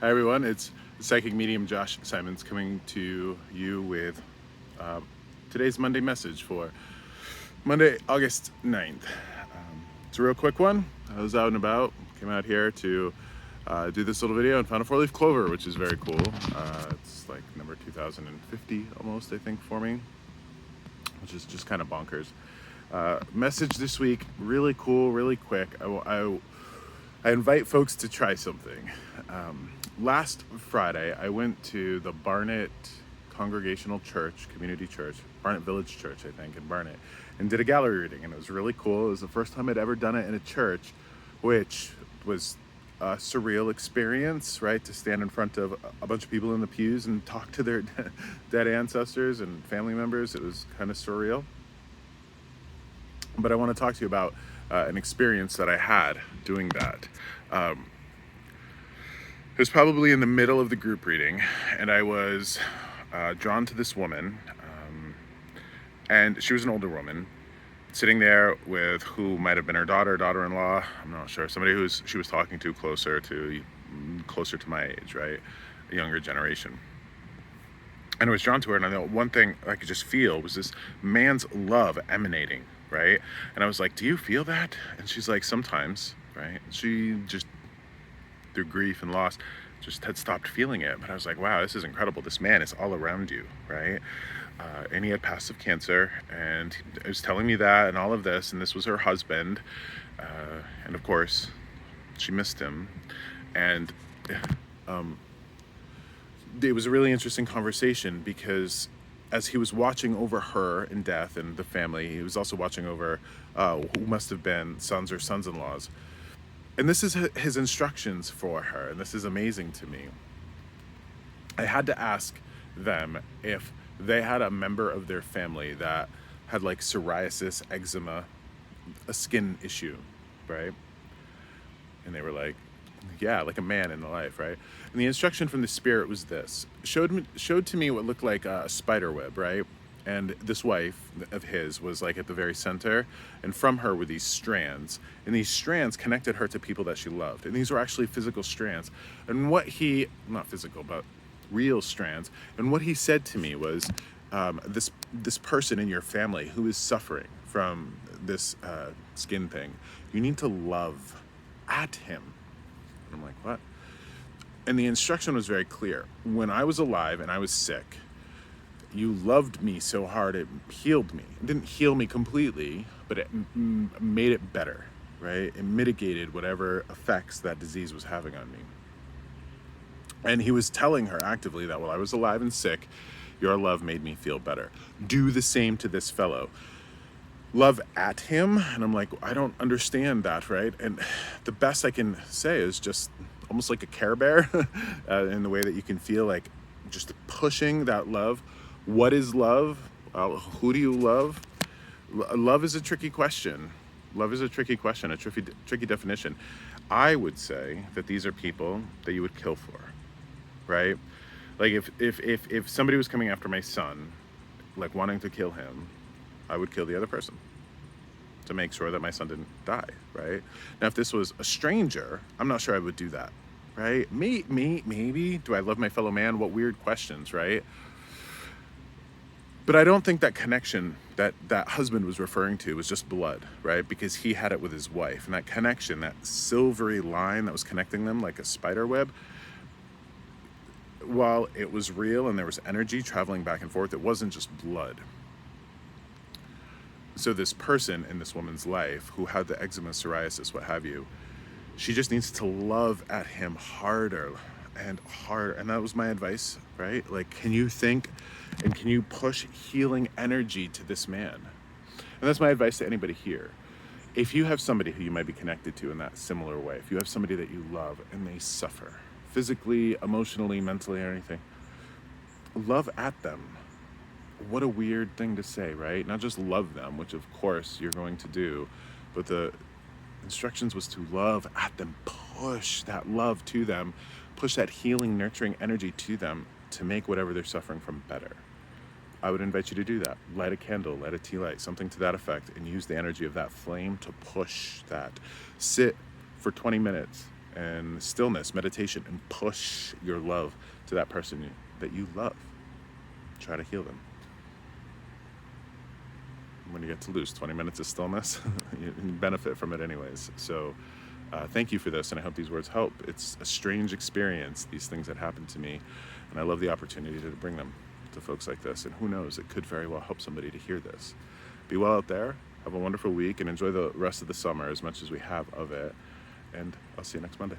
Hi everyone, it's psychic medium Josh Simons coming to you with today's Monday message for Monday, August 9th. It's a real quick one. I was out and about, came out here to do this little video and found a 4-leaf clover, which is very cool. It's like number 2050 almost, I think, for me, which is just kind of bonkers. Message this week, really cool, really quick. I invite folks to try something. Last Friday, I went to the Barnet Congregational Church, Community Church, Barnet Village Church, I think, in Barnet, and did a gallery reading, and it was really cool. It was the first time I'd ever done it in a church, which was a surreal experience, right? To stand in front of a bunch of people in the pews and talk to their dead ancestors and family members. It was kind of surreal. But I want to talk to you about an experience that I had doing that. It was probably in the middle of the group reading, and I was drawn to this woman, and she was an older woman, sitting there with who might have been her daughter-in-law, I'm not sure, somebody she was talking to closer to my age, right? A younger generation. And I was drawn to her, and I know one thing I could just feel was this man's love emanating, right? And I was like, do you feel that? And she's like, sometimes, right? She just, through grief and loss, just had stopped feeling it. But I was like, wow, this is incredible. This man is all around you, right? And he had passive cancer, and he was telling me that and all of this, and this was her husband. And of course, she missed him. And it was a really interesting conversation because as he was watching over her in death and the family, he was also watching over who must have been sons or sons-in-laws. And this is his instructions for her, and this is amazing to me. I had to ask them if they had a member of their family that had like psoriasis, eczema, a skin issue, right? And they were like, yeah, like a man in the life, right? And the instruction from the spirit was this. Showed to me what looked like a spider web, right? And this wife of his was like at the very center, and from her were these strands, and these strands connected her to people that she loved, and these were actually physical strands. And not physical, but real strands, and what he said to me was, this person in your family who is suffering from this skin thing, you need to love at him. And I'm like, what? And the instruction was very clear. When I was alive and I was sick, you loved me so hard it healed me. It didn't heal me completely, but it made it better, right? It mitigated whatever effects that disease was having on me. And he was telling her actively that while I was alive and sick, your love made me feel better. Do the same to this fellow. Love at him. And I'm like, I don't understand that, right? And the best I can say is just almost like a Care Bear in the way that you can feel like just pushing that love. What is love? Who do you love? Love is a tricky question. Love is a tricky question, a tricky definition. I would say that these are people that you would kill for, right? Like if somebody was coming after my son, like wanting to kill him, I would kill the other person to make sure that my son didn't die, right? Now, if this was a stranger, I'm not sure I would do that, right? Maybe. Do I love my fellow man? What weird questions, right? But I don't think that connection that husband was referring to was just blood, right? Because he had it with his wife. And that connection, that silvery line that was connecting them like a spider web, while it was real and there was energy traveling back and forth, it wasn't just blood. So this person in this woman's life who had the eczema, psoriasis, what have you, she just needs to love at him harder and harder. And that was my advice, right? Like, can you think and can you push healing energy to this man? And that's my advice to anybody here. If you have somebody who you might be connected to in that similar way, if you have somebody that you love and they suffer physically, emotionally, mentally, or anything, love at them. What a weird thing to say, right? Not just love them, which of course you're going to do, but the instructions was to love at them, push that love to them, push that healing, nurturing energy to them to make whatever they're suffering from better. I would invite you to do that. Light a candle, light a tea light, something to that effect, and use the energy of that flame to push that. Sit for 20 minutes and stillness, meditation, and push your love to that person that you love. Try to heal them. When you get to lose 20 minutes of stillness, you benefit from it anyways. So thank you for this, and I hope these words help. It's a strange experience, these things that happen to me, and I love the opportunity to bring them to folks like this. And who knows, it could very well help somebody to hear this. Be well out there, have a wonderful week, and enjoy the rest of the summer as much as we have of it. And I'll see you next Monday.